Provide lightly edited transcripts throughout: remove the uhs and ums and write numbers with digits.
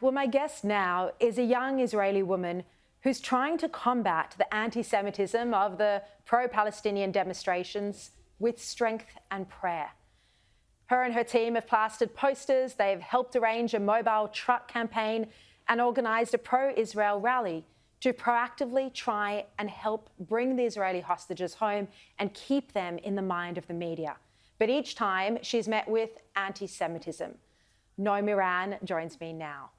Well, my guest now is a young Israeli woman who's trying to combat the anti-Semitism of the pro-Palestinian demonstrations with strength and prayer. Her and her team have plastered posters, they've helped arrange a mobile truck campaign and organised a pro-Israel rally to proactively try and help bring the Israeli hostages home and keep them in the mind of the media. But each time she's met with anti-Semitism. Noy Miran joins me now.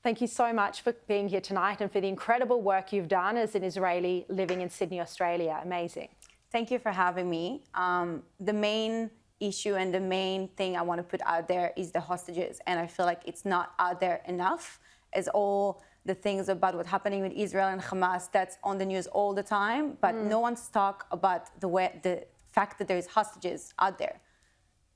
Thank you so much for being here tonight and for the incredible work you've done as an Israeli living in Sydney, Australia. Amazing. Thank you for having me. The main issue and the main thing I want to put out there is the hostages. And I feel like it's not out there enough as all the things about what's happening with Israel and Hamas that's on the news all the time. But no one's talk about the fact that there's hostages out there.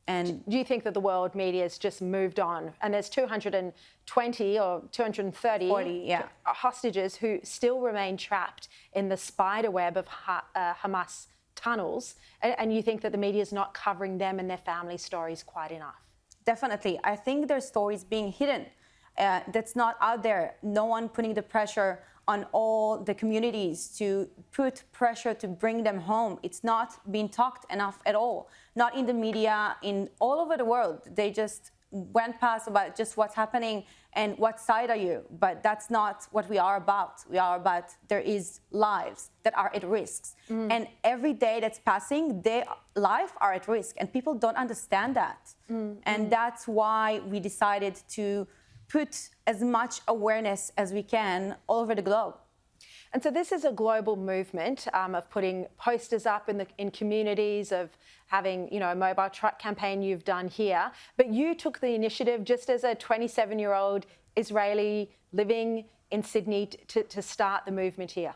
And do you think that the world media has just moved on? And there's 220 or 230 hostages who still remain trapped in the spider web of Hamas tunnels. And you think that the media is not covering them and their family stories quite enough? Definitely. I think their stories being hidden. That's not out there. No one putting the pressure on all the communities to put pressure to bring them home. It's not being talked enough at all. Not in the media, in all over the world. They just went past about just what's happening and what side are you. But that's not what we are about. We are about there is lives that are at risk. And every day that's passing, their lives are at risk. And people don't understand that. And that's why we decided to put as much awareness as we can all over the globe. And so this is a global movement of putting posters up in communities, of having, a mobile truck campaign you've done here. But you took the initiative just as a 27-year-old Israeli living in Sydney to start the movement here.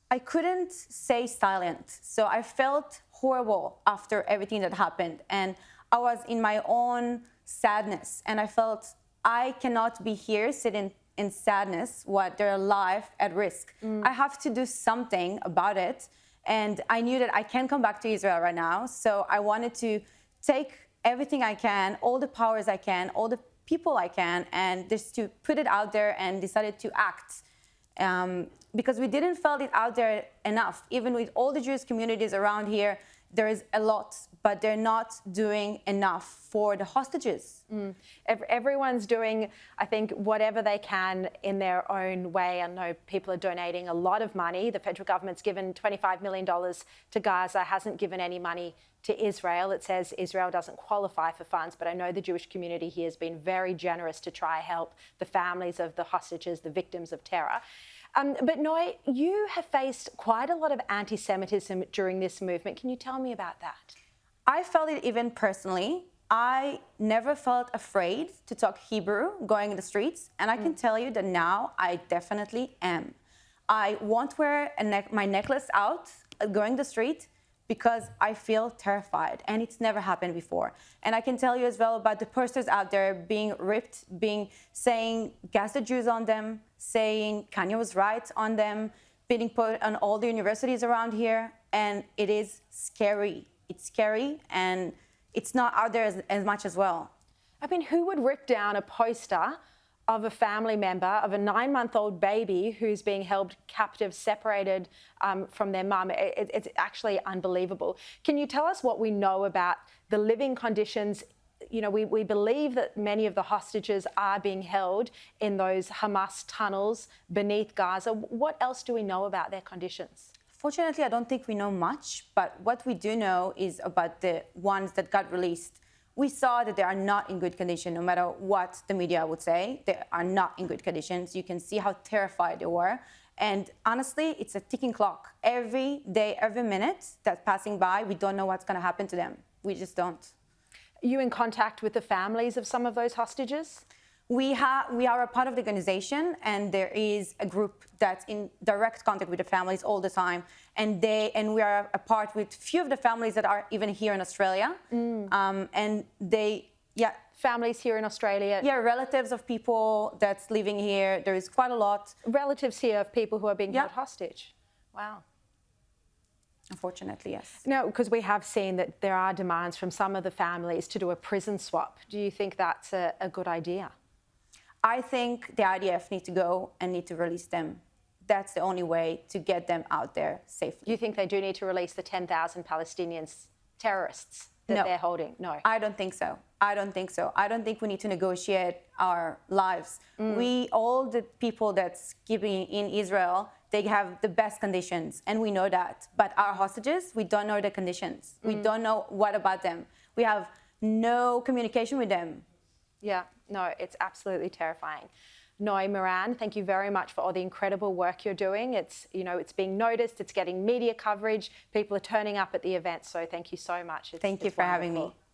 I couldn't stay silent. So I felt horrible after everything that happened. And I was in my own sadness. And I felt I cannot be here sitting in sadness while their life at risk. I have to do something about it. And I knew that I can't come back to Israel right now. So I wanted to take everything I can, all the powers I can, all the people I can, and just to put it out there and decided to act. Because we didn't feel it out there enough. Even with all the Jewish communities around here, there is a lot, but they're not doing enough for the hostages. Everyone's doing, I think, whatever they can in their own way. I know people are donating a lot of money. The federal government's given $25 million to Gaza, hasn't given any money to Israel. It says Israel doesn't qualify for funds, but I know the Jewish community here has been very generous to try help the families of the hostages, the victims of terror. But Noy, you have faced quite a lot of anti-Semitism during this movement. Can you tell me about that? I felt it even personally. I never felt afraid to talk Hebrew going in the streets. And I can tell you that now I definitely am. I won't wear my necklace out going the street because I feel terrified, and it's never happened before. And I can tell you as well about the posters out there being ripped, saying Gaza Jews on them, saying Kanye was right on them, being put on all the universities around here, and it is scary. It's scary, and it's not out there as much as well. I mean, who would rip down a poster of a family member, of a 9-month-old baby who's being held captive, separated from their mum? It's actually unbelievable. Can you tell us what we know about the living conditions? We believe that many of the hostages are being held in those Hamas tunnels beneath Gaza. What else do we know about their conditions? Fortunately, I don't think we know much, but what we do know is about the ones that got released. We saw that they are not in good condition, no matter what the media would say. They are not in good conditions. You can see how terrified they were. And honestly, it's a ticking clock. Every day, every minute that's passing by, we don't know what's going to happen to them. We just don't. Are you in contact with the families of some of those hostages? We are a part of the organization, and there is a group that's in direct contact with the families all the time. And we are a part with few of the families that are even here in Australia. Families here in Australia? Yeah, relatives of people that's living here. There is quite a lot. Relatives here of people who are being held hostage? Wow. Unfortunately, yes. No, because we have seen that there are demands from some of the families to do a prison swap. Do you think that's a good idea? I think the IDF need to go and need to release them. That's the only way to get them out there safely. Do you think they do need to release the 10,000 Palestinians, terrorists, that they're holding? No. I don't think so. I don't think so. I don't think we need to negotiate our lives. All the people that's keeping in Israel, they have the best conditions, and we know that. But our hostages, we don't know the conditions. We don't know what about them. We have no communication with them. Yeah, no, it's absolutely terrifying. Noy Miran, thank you very much for all the incredible work you're doing. It's, it's being noticed, it's getting media coverage, people are turning up at the event, so thank you so much. Thank you for having me.